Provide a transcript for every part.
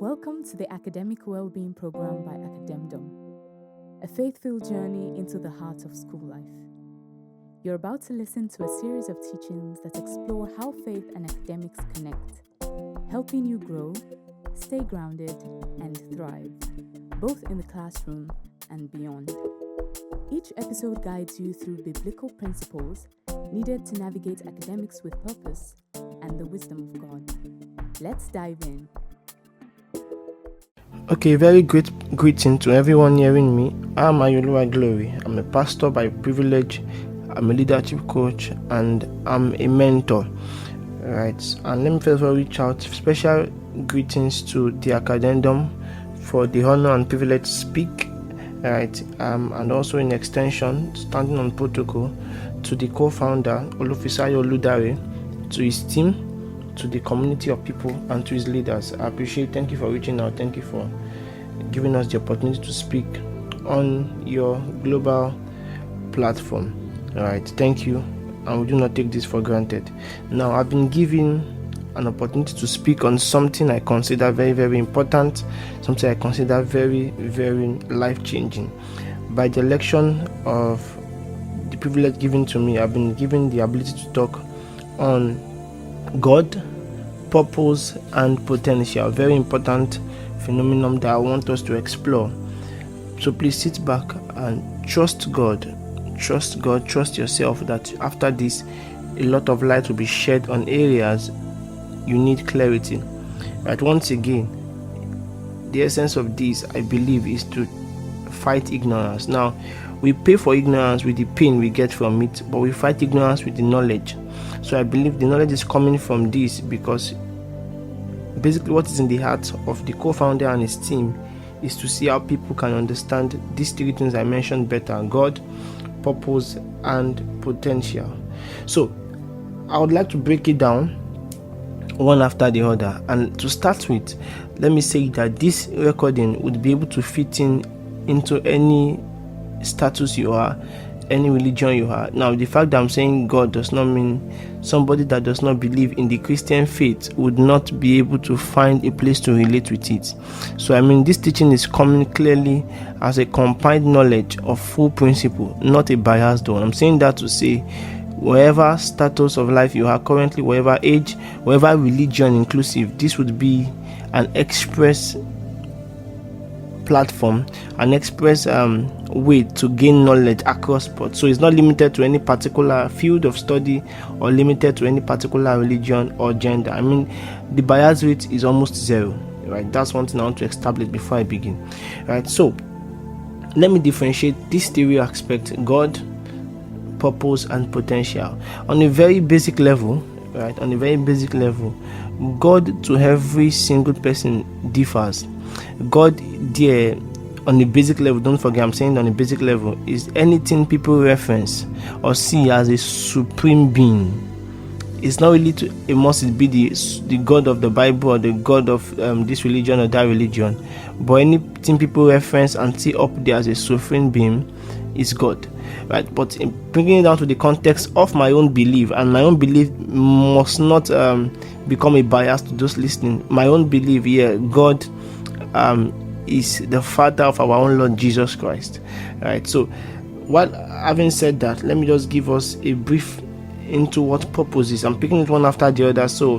Welcome to the Academic Wellbeing Program by Academdum, a faith-filled journey into the heart of school life. You're about to listen to a series of teachings that explore how faith and academics connect, helping you grow, stay grounded, and thrive, both in the classroom and beyond. Each episode guides you through biblical principles needed to navigate academics with purpose and the wisdom of God. Let's dive in. Okay, very great greeting to everyone hearing me. I'm Ayoluwa Glory. I'm a pastor by privilege, I'm a leadership coach, and I'm a mentor. Right, and let me first of all reach out special greetings to the Academdum for the honor and privilege to speak. Right, and also in extension, standing on protocol, to the co-founder Olufisayo Oludare, to his team, to the community of people, and to his leaders. I appreciate. Thank you for reaching out. Thank you for giving us the opportunity to speak on your global platform. All right, thank you, and we do not take this for granted. Now, I've been given an opportunity to speak on something I consider very, very important, something I consider very, very life-changing. By the election of the privilege given to me, I've been given the ability to talk on God, purpose, and potential. Very important phenomenon that I want us to explore. So please sit back and trust God. Trust God, trust yourself that after this, a lot of light will be shed on areas you need clarity. Right, once again, the essence of this, I believe, is to fight ignorance. Now, we pay for ignorance with the pain we get from it, but we fight ignorance with the knowledge. So I believe the knowledge is coming from this, because basically what is in the heart of the co-founder and his team is to see how people can understand these three things I mentioned better: God, purpose, and potential. So I would like to break it down one after the other. And to start with, let me say that this recording would be able to fit into any status you are, any religion you are. Now, the fact that I'm saying God does not mean somebody that does not believe in the Christian faith would not be able to find a place to relate with it. So I mean, this teaching is coming clearly as a combined knowledge of full principle, not a biased one. I'm saying that to say, wherever status of life you are currently, wherever age, wherever religion inclusive, this would be an express platform, an express way to gain knowledge across board. So it's not limited to any particular field of study or limited to any particular religion or gender. I mean, the bias rate is almost zero. Right, that's one thing I want to establish before I begin. Right, so let me differentiate these three aspects: God, purpose, and potential. On a very basic level, right? On a very basic level, God to every single person differs. God there, on a basic level, don't forget I'm saying on a basic level, is anything people reference or see as a supreme being. It's not really it must be the God of the Bible or the God of this religion or that religion, but anything people reference and see up there as a supreme being is God. Right, but in bringing it down to the context of my own belief, and my own belief must not become a bias to those listening. My own belief here, God is the Father of our own Lord Jesus Christ. Right, so having said that, let me just give us a brief into what purpose is. I'm picking it one after the other, so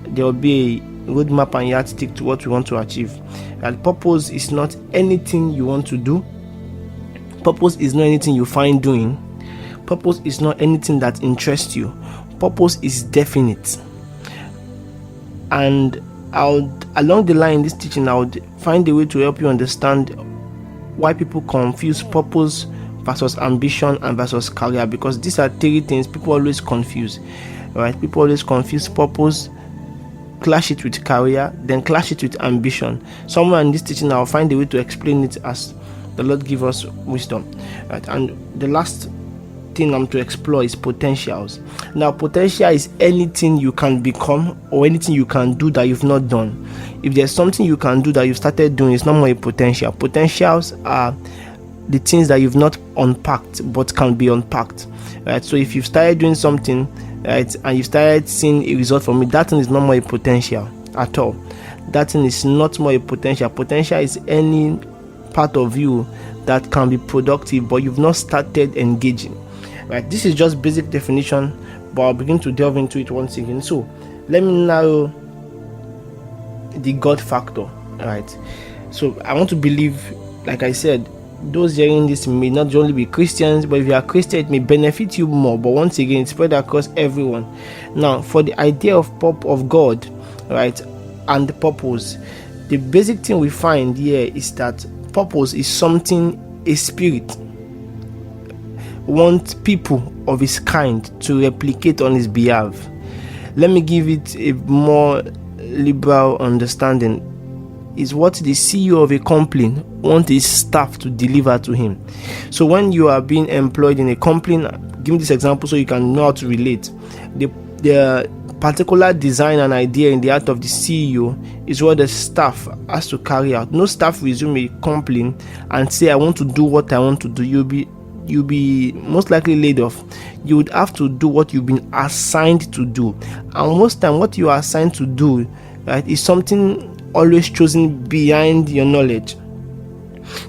there will be a roadmap and yardstick to what we want to achieve. And purpose is not anything you want to do. Purpose is not anything you find doing. Purpose is not anything that interests you. Purpose is definite. And along the line in this teaching, I would find a way to help you understand why people confuse purpose versus ambition and versus career, because these are three things people always confuse. Right? People always confuse purpose, clash it with career, then clash it with ambition. Somewhere in this teaching, I'll find a way to explain it as the Lord give us wisdom. Right? And the last thing I'm to explore is potentials. Now, potential is anything you can become or anything you can do that you've not done. If there's something you can do that you've started doing, it's not more a potential. Potentials are the things that you've not unpacked but can be unpacked. Right? So if you've started doing something, right, and you started seeing a result from it, that thing is not more a potential at all. that thing is not more a potential. Potential is any part of you that can be productive, but you've not started engaging. Right? This is just basic definition, but I'll begin to delve into it once again. So let me narrow the God factor. Right? So I want to believe, like I said, those hearing this may not only be Christians, but if you are Christian, it may benefit you more. But once again, it's spread across everyone. Now, for the idea of God, right, and the purpose, the basic thing we find here is that purpose is something a spirit wants people of his kind to replicate on his behalf. Let me give it a more liberal understanding. Is what the CEO of a company wants his staff to deliver to him. So when you are being employed in a company, give me this example so you can know how to relate. The particular design and idea in the heart of the CEO is what the staff has to carry out. No staff resume a company and say, I want to do what I want to do. You'll be most likely laid off. You would have to do what you've been assigned to do. And most time what you are assigned to do, right, is something always chosen behind your knowledge.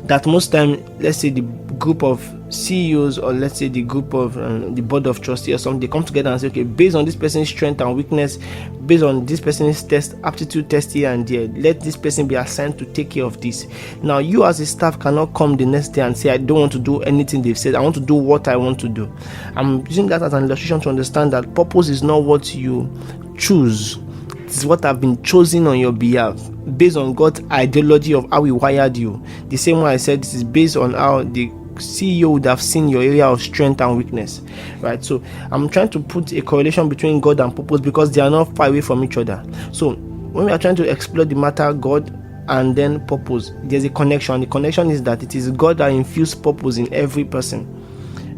That most time, let's say the group of CEOs, or let's say the group of the board of trustees or something, they come together and say, okay, based on this person's strength and weakness, based on this person's aptitude test here and there, let this person be assigned to take care of this. Now you as a staff cannot come the next day and say, I don't want to do anything they've said, I want to do what I want to do. I'm using that as an illustration to understand that purpose is not what you choose. It's what have been chosen on your behalf based on God's ideology of how he wired you. The same way I said, this is based on how the CEO would have seen your area of strength and weakness, right? So I'm trying to put a correlation between God and purpose because they are not far away from each other. So when we are trying to explore the matter God and then purpose, there's a connection. The connection is that it is God that infused purpose in every person.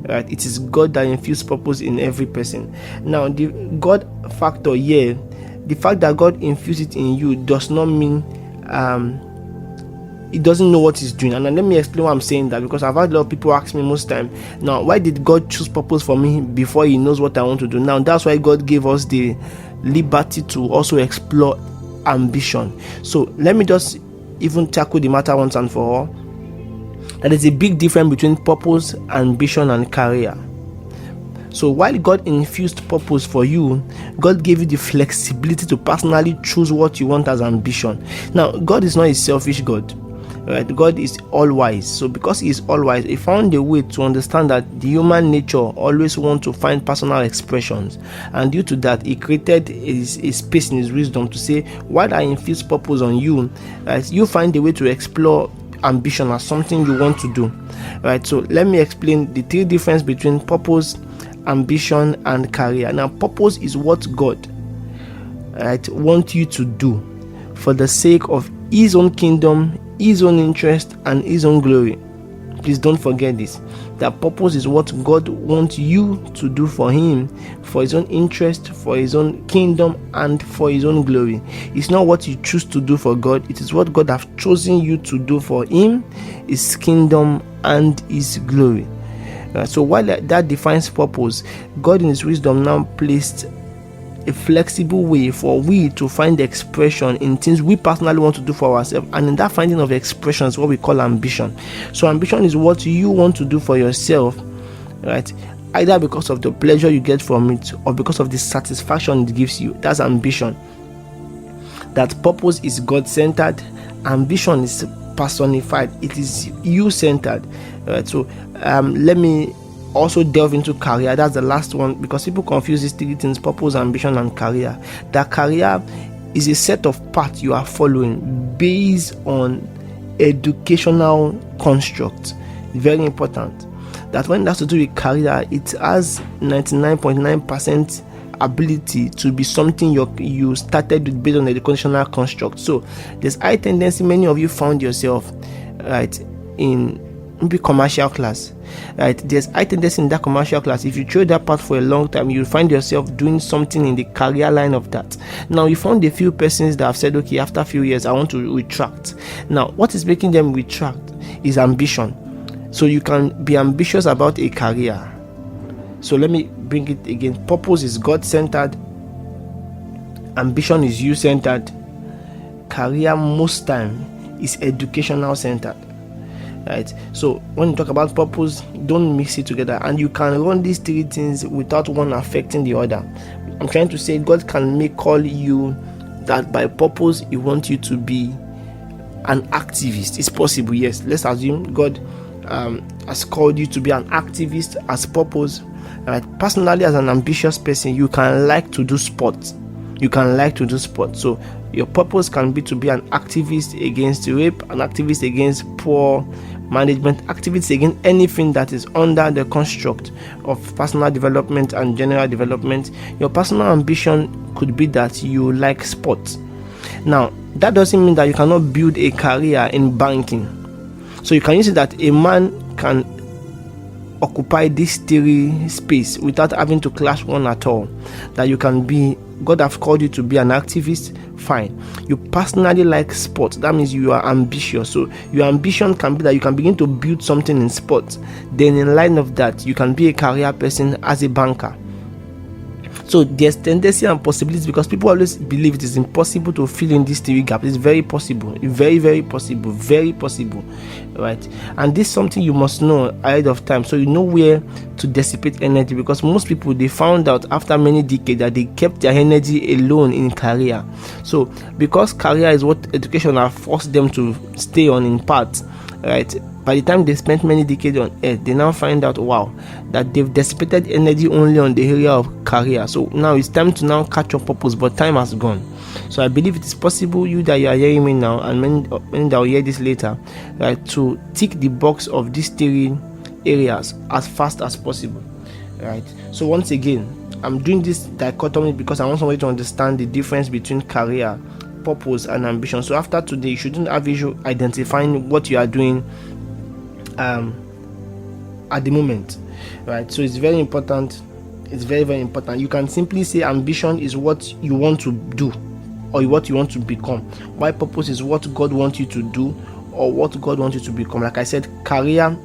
Right? It is God that infused purpose in every person. Now the God factor here, the fact that God infused it in you does not mean he doesn't know what he's doing. And let me explain why I'm saying that, because I've had a lot of people ask me most time, now why did God choose purpose for me before he knows what I want to do? Now that's why God gave us the liberty to also explore ambition. So let me just even tackle the matter once and for all. There is a big difference between purpose, ambition, and career. So while God infused purpose for you, God gave you the flexibility to personally choose what you want as ambition. Now, God is not a selfish God, right? God is all-wise. So because he is all-wise, he found a way to understand that the human nature always wants to find personal expressions. And due to that, he created a space in his wisdom to say, while I infuse purpose on you, right, you find a way to explore ambition as something you want to do, right? So let me explain the three differences between purpose, ambition, and career. Now purpose is what God, right, wants you to do for the sake of his own kingdom, his own interest, and his own glory. Please don't forget this, that purpose is what God wants you to do for him, for his own interest, for his own kingdom, and for his own glory. It's not what you choose to do for God, it is what God has chosen you to do for him, his kingdom, and his glory. So while that defines purpose, God in his wisdom now placed a flexible way for we to find expression in things we personally want to do for ourselves, and in that finding of expression is what we call ambition. So ambition is what you want to do for yourself, right? Either because of the pleasure you get from it or because of the satisfaction it gives you. That's ambition. That purpose is God-centered. Ambition is personified. It is you-centered. Right? So let me also delve into career. That's the last one, because people confuse these three things: purpose, ambition, and career. That career is a set of paths you are following based on educational construct. Very important that when that's to do with career, it has 99.9% ability to be something you started with based on educational construct. So there's high tendency many of you found yourself, right, in maybe commercial class, right? There's high tendency in that commercial class. If you throw that path for a long time, you find yourself doing something in the career line of that. Now you found a few persons that have said, okay, after a few years I want to retract. Now what is making them retract is ambition. So you can be ambitious about a career. So let me bring it again. Purpose is God-centered. Ambition is you-centered. career most time is educational centered. Right, so when you talk about purpose, don't mix it together, and you can run these three things without one affecting the other. I'm trying to say God can call you that by purpose He wants you to be an activist. It's possible, yes. Let's assume God has called you to be an activist as purpose. Right, personally, as an ambitious person, you can like to do sports. So your purpose can be to be an activist against rape, an activist against poor management, activist against anything that is under the construct of personal development and general development. Your personal ambition could be that you like sports. Now, that doesn't mean that you cannot build a career in banking. So you can use it that a man can occupy this theory space without having to clash one at all. That you can be, God have called you to be an activist, fine. You personally like sports, that means you are ambitious. So your ambition can be that you can begin to build something in sports. Then in line of that, you can be a career person as a banker. So there's tendency and possibilities, because people always believe it is impossible to fill in this theory gap. It's very possible, very possible, right? And this is something you must know ahead of time, so you know where to dissipate energy, because most people, they found out after many decades that they kept their energy alone in career. So because career is what education has forced them to stay on in part, right? By the time they spent many decades on earth, they now find out, wow, that they've dissipated energy only on the area of career. So now it's time to now catch your purpose, but time has gone. So I believe it is possible, you that you are hearing me now, and many that will hear this later, right, to tick the box of these three areas as fast as possible, right? So once again, I'm doing this dichotomy because I want somebody to understand the difference between career, purpose, and ambition. So after today, you shouldn't have issue identifying what you are doing at the moment, right? So it's very important. You can simply say ambition is what you want to do or what you want to become, while purpose is what God wants you to do or what God wants you to become. Like I said, career,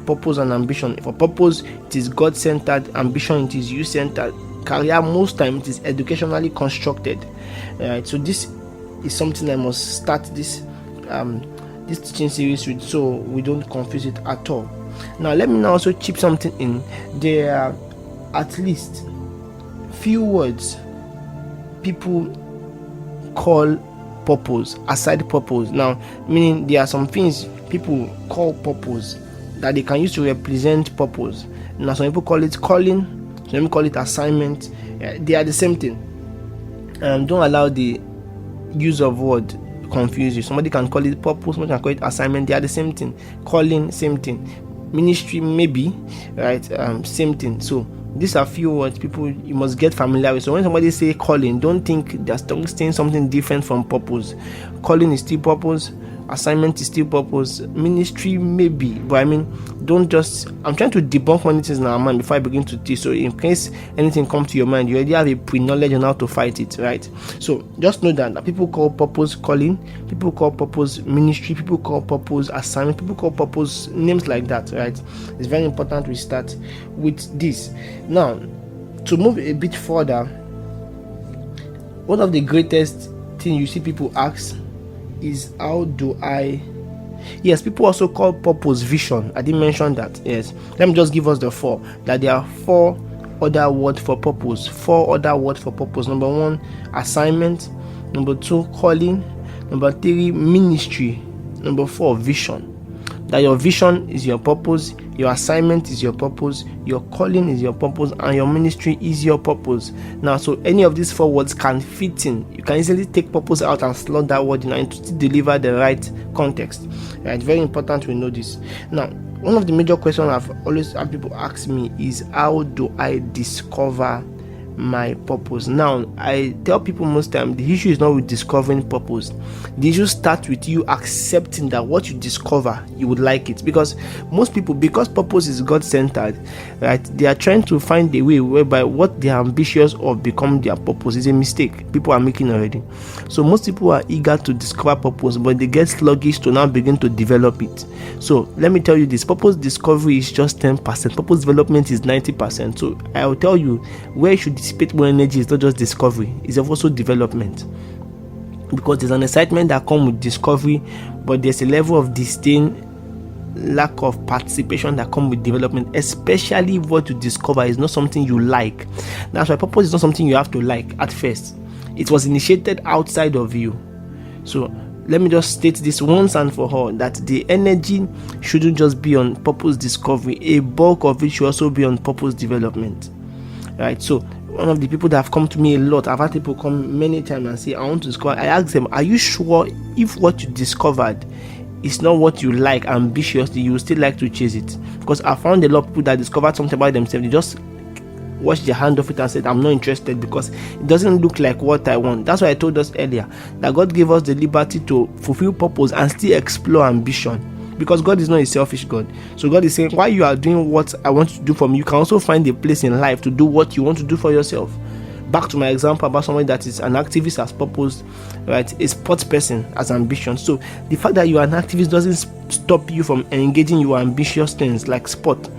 purpose, and ambition. For purpose, it is God-centered. Ambition, it is you-centered. Career, most time, it is educationally constructed, right? So this is something I must start this teaching series with, so we don't confuse it at all. Now let me now also chip something in. There are at least few words people call purpose aside purpose. Now, meaning there are some things people call purpose that they can use to represent purpose. Now some people call it calling, some people call it assignment. They are the same thing. Don't allow the use of word confuse you. Somebody can call it purpose, somebody can call it assignment. They are the same thing. Calling, same thing. Ministry, maybe, right? Same thing. So these are few words people you must get familiar with. So when somebody say calling, don't think they're saying something different from purpose. Calling is still purpose, assignment is still purpose, ministry maybe, but I mean, don't just, I'm trying to debunk many things in our mind before I begin to teach, so in case anything comes to your mind, you already have a pre-knowledge on how to fight it, right? So just know that people call purpose calling, people call purpose ministry, people call purpose assignment, people call purpose names like that, right? It's very important we start with this. Now, to move a bit further, one of the greatest things you see people ask is, how do I... Yes, people also call purpose vision. I didn't mention that. Yes, let me just give us the four. That there are four other words for purpose. Number one, assignment. Number two, calling. Number three, ministry. Number four, vision. That your vision is your purpose, your assignment is your purpose, your calling is your purpose, and your ministry is your purpose. Now, so any of these four words can fit in. You can easily take purpose out and slot that word in and to deliver the right context. Right? Very important we know this. Now, one of the major questions I've always had people ask me is, how do I discover my purpose? Now, I tell people most time the issue is not with discovering purpose. The issue starts with you accepting that what you discover, you would like it. Because most people, because purpose is God-centered, right, they are trying to find a way whereby what they are ambitious of become their purpose is a mistake people are making already. So most people are eager to discover purpose, but they get sluggish to now begin to develop it. So let me tell you this, purpose discovery is just 10%, purpose development is 90%. So I will tell you where you should dissipate more energy is not just discovery, it's also development. because there's an excitement that comes with discovery, but there's a level of disdain, lack of participation that comes with development, especially if what you discover is not something you like. That's why purpose is not something you have to like at first. It was initiated outside of you. So let me just state this once and for all, that the energy shouldn't just be on purpose discovery. A bulk of it should also be on purpose development, right? So one of the people that have come to me a lot, I've had people come many times and say, I want to discover. I ask them, are you sure if what you discovered is not what you like ambitiously, you still like to chase it? Because I found a lot of people that discovered something about themselves, they just wash their hand off it and said, I'm not interested because it doesn't look like what I want. That's why I told us earlier that God gave us the liberty to fulfill purpose and still explore ambition, because God is not a selfish God. So God is saying, while you are doing what I want to do for me, you can also find a place in life to do what you want to do for yourself. Back to my example about somebody that is an activist as purpose, right? A sports person as ambition. So the fact that you are an activist doesn't stop you from engaging your ambitious things like sport.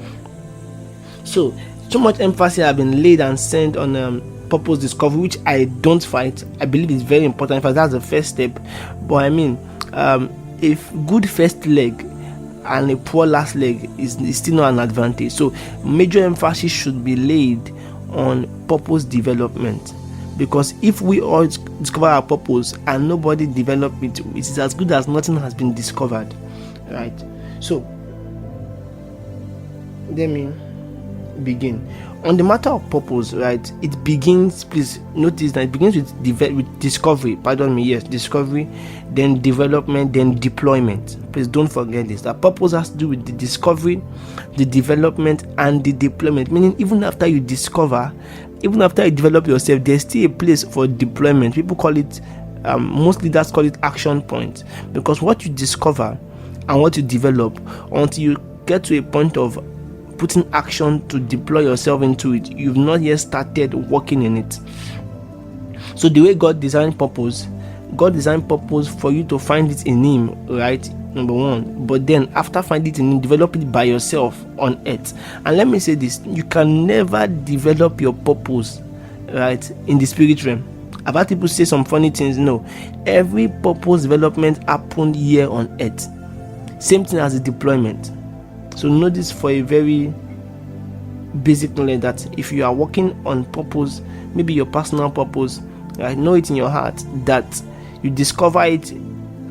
So much emphasis has been laid and sent on purpose discovery, which I don't fight. I believe it's very important. In fact, that's the first step. But I mean, if good first leg and a poor last leg is still not an advantage. So major emphasis should be laid on purpose development, because if we all discover our purpose and nobody develop it, it is as good as nothing has been discovered, right? So let me begin on the matter of purpose, right? It begins, please notice that it begins with discovery, discovery, then development, then deployment. Please don't forget this, that purpose has to do with the discovery, the development, and the deployment. Meaning, even after you discover, even after you develop yourself, there's still a place for deployment. People call it, most leaders call it action point, because what you discover and what you develop, until you get to a point of putting action to deploy yourself into it, you've not yet started working in it. So the way God designed purpose for you to find it in Him, right? Number one. But then after finding it in Him, develop it by yourself on earth. And let me say this, you can never develop your purpose, right, in the spirit realm. I've had people say some funny things. No, every purpose development happened here on earth. Same thing as the deployment. So know this for a very basic knowledge, that if you are working on purpose, maybe your personal purpose, right, know it in your heart that you discover it.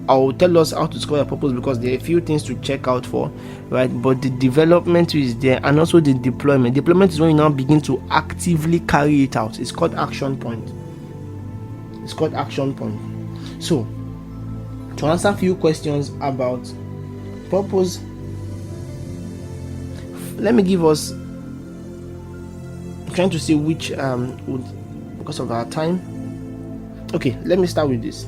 I'll tell us how to discover your purpose, because there are a few things to check out for, right? But the development is there, and also the deployment. Deployment is when you now begin to actively carry it out. It's called action point. So to answer a few questions about purpose, let me give us, I'm trying to see which would, because of our time. Okay, let me start with this.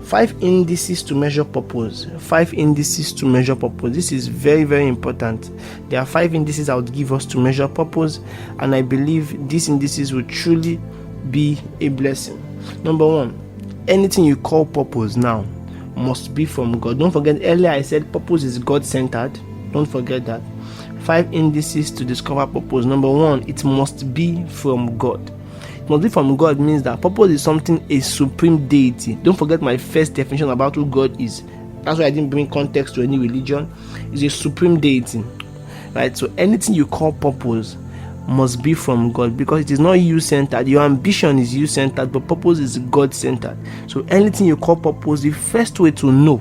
5 indices to measure purpose. 5 indices to measure purpose. This is very, very important. There are 5 indices I would give us to measure purpose, and I believe these indices will truly be a blessing. Number 1, anything you call purpose now must be from God. Don't forget, earlier I said purpose is God-centered. Don't forget that. 5 indices to discover purpose. Number 1, it must be from God. It must be from God means that purpose is something, a supreme deity. Don't forget my first definition about who God is. That's why I didn't bring context to any religion. It's a supreme deity, right? So anything you call purpose must be from God, because it is not you-centered. Your ambition is you-centered, but purpose is God-centered. So anything you call purpose, the first way to know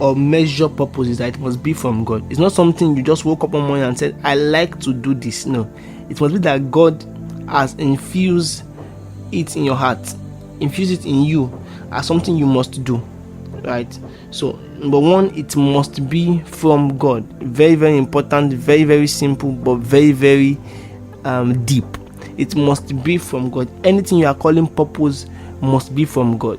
or measure purpose is that it must be from God. It's not something you just woke up one morning and said, I like to do this. No, it must be that God has infused it in your heart, infused it in you as something you must do, right? So number 1, it must be from God. Very, very important, very, very simple, but very, very deep. It must be from God. Anything you are calling purpose must be from God.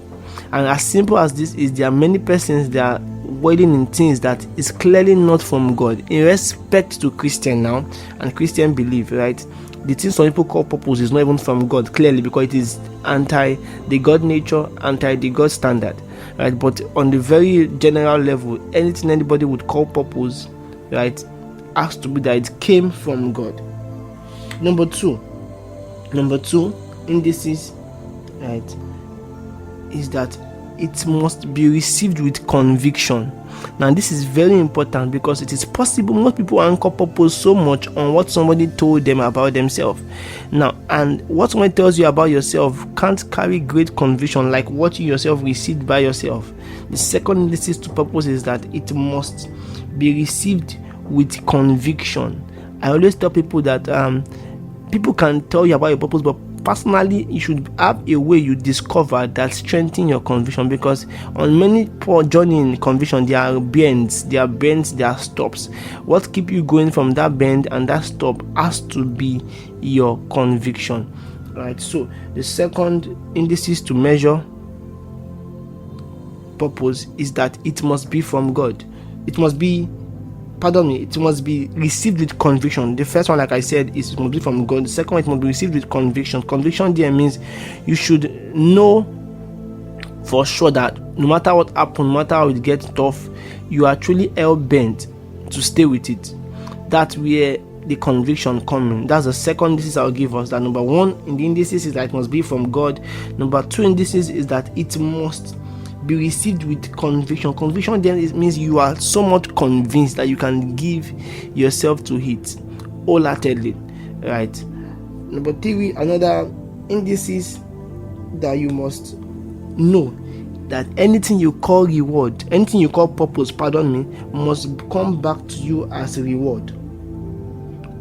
And as simple as this is, there are many persons that are wading in things that is clearly not from God, in respect to Christian now and Christian belief, right? The things some people call purpose is not even from God, clearly, because it is anti the God nature, anti the God standard, right? But on the very general level, anything anybody would call purpose, right, has to be that it came from God. Number two indices, right? is that it must be received with conviction. Now, this is very important because it is possible most people anchor purpose so much on what somebody told them about themselves. Now, and what somebody tells you about yourself can't carry great conviction like what you yourself received by yourself. The second indices to purpose is that it must be received with conviction. I always tell people that people can tell you about your purpose, but personally, you should have a way you discover that strengthen your conviction, because on many poor journey in conviction, there are bends, there are stops. What keep you going from that bend and that stop has to be your conviction, right? So the second indices to measure purpose is that it must be from God. It must be received with conviction. The first one, like I said, is it must be from God. The second one, it must be received with conviction. Conviction there means you should know for sure that no matter what happens, no matter how it gets tough, you are truly hell-bent to stay with it. That's where the conviction comes. That's the second indices I'll give us. That number one in the indices is that it must be from God. Number two indices is that it must be received with conviction. Conviction then means you are somewhat convinced that you can give yourself to it wholeheartedly, right? Number three, another indices that you must know, that anything you call reward, anything you call purpose, must come back to you as a reward.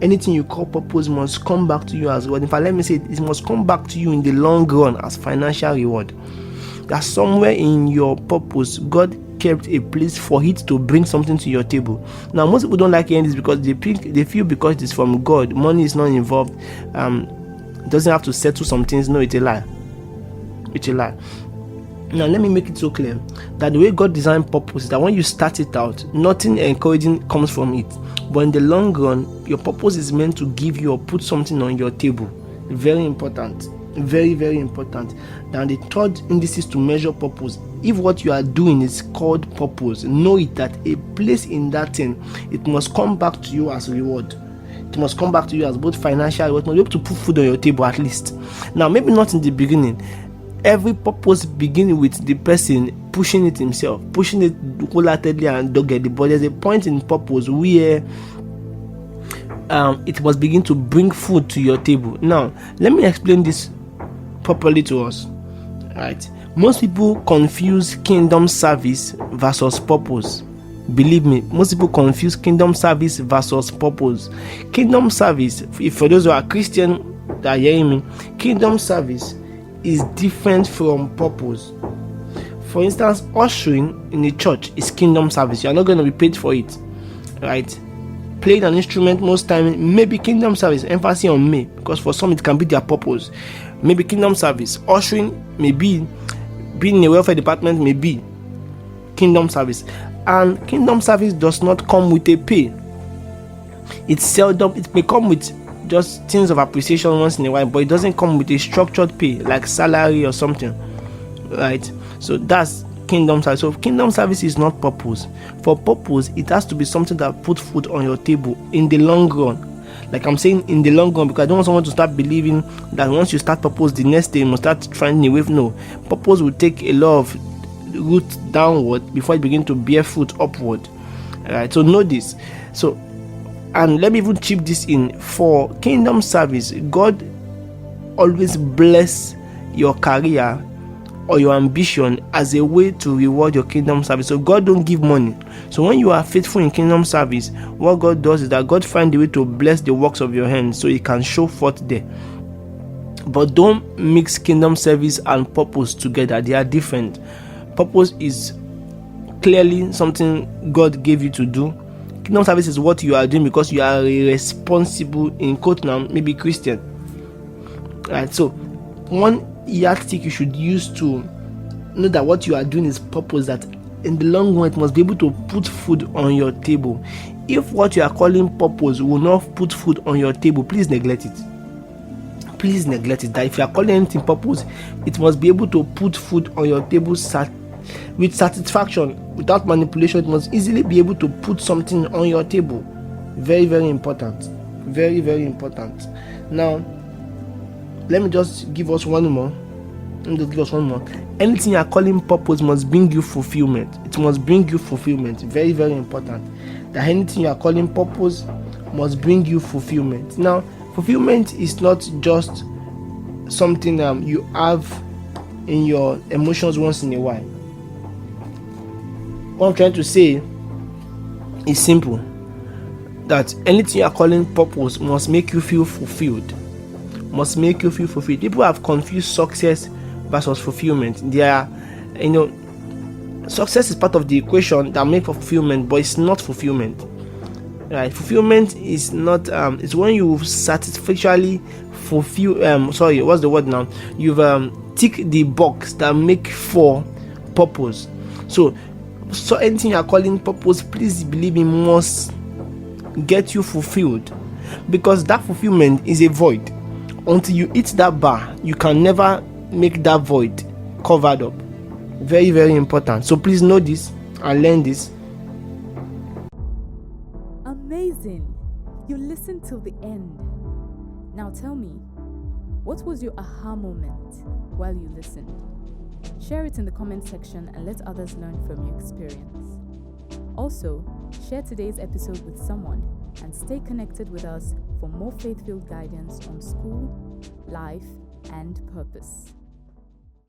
Anything you call purpose must come back to you as reward. In fact, let me say it must come back to you in the long run as financial reward. That somewhere in your purpose, God kept a place for it to bring something to your table. Now, most people don't like hearing this because they feel because it is from God, money is not involved, doesn't have to settle some things. No, it's a lie. It's a lie. Now, let me make it so clear that the way God designed purpose is that when you start it out, nothing encouraging comes from it. But in the long run, your purpose is meant to give you or put something on your table. Very important. Very, very important. Now, the third indices to measure purpose, if what you are doing is called purpose, know it that a place in that thing, it must come back to you as reward. It must come back to you as both financial reward. You must be able to put food on your table at least. Now, maybe not in the beginning. Every purpose begins with the person pushing it himself, pushing it wholeheartedly and doggedly. But there's a point in purpose where it must begin to bring food to your table. Now, let me explain this properly to us, right? Most people confuse kingdom service versus purpose. Believe me, most people confuse kingdom service versus purpose. Kingdom service, if for those who are Christian that are hearing me, kingdom service is different from purpose. For instance, ushering in a church is kingdom service. You are not going to be paid for it, right? Playing an instrument most time maybe kingdom service, emphasis on me, because for some it can be their purpose. Maybe kingdom service. Ushering maybe, being in a welfare department maybe kingdom service. And kingdom service does not come with a pay. It's seldom, it may come with just things of appreciation once in a while, but it doesn't come with a structured pay like salary or something, right? So that's kingdom service. So kingdom service is not purpose. For purpose, it has to be something that puts food on your table in the long run. Like I'm saying, in the long run, because I don't want someone to start believing that once you start purpose, the next day you must start trying away. No, purpose will take a lot of root downward before it begins to bear fruit upward. Alright, so know this. So, and let me even chip this in. For kingdom service, God always bless your career or your ambition as a way to reward your kingdom service. So God don't give money. So when you are faithful in kingdom service, what God does is that God finds a way to bless the works of your hands so He can show forth there. But don't mix kingdom service and purpose together. They are different. Purpose is clearly something God gave you to do. Kingdom service is what you are doing because you are a responsible, in quote now, maybe Christian. Right. So one yardstick you should use to know that what you are doing is purpose, that in the long run it must be able to put food on your table. If what you are calling purpose will not put food on your table, please neglect it. Please neglect it. That if you are calling anything purpose, it must be able to put food on your table with satisfaction, without manipulation. It must easily be able to put something on your table. Very, very important. Very, very important. Now, let me just give us one more Let me just give us one more. Anything you are calling purpose must bring you fulfillment. It must bring you fulfillment. Very, very important. That anything you are calling purpose must bring you fulfillment. Now, fulfillment is not just something you have in your emotions once in a while. What I'm trying to say is simple. That anything you are calling purpose must make you feel fulfilled. Must make you feel fulfilled. People have confused success versus fulfillment. They are, success is part of the equation that makes for fulfillment, but it's not fulfillment. Right? Fulfillment is not. It's when you satisfactorily fulfill. What's the word now? You've ticked the box that make for purpose. So anything you are calling purpose, please believe me, must get you fulfilled, because that fulfillment is a void. Until you hit that bar, you can never make that void covered up. Very, very important. So please know this and learn this. Amazing! You listened till the end. Now tell me, what was your aha moment while you listened? Share it in the comment section and let others learn from your experience. Also, share today's episode with someone and stay connected with us for more faith-filled guidance on school, life, and purpose.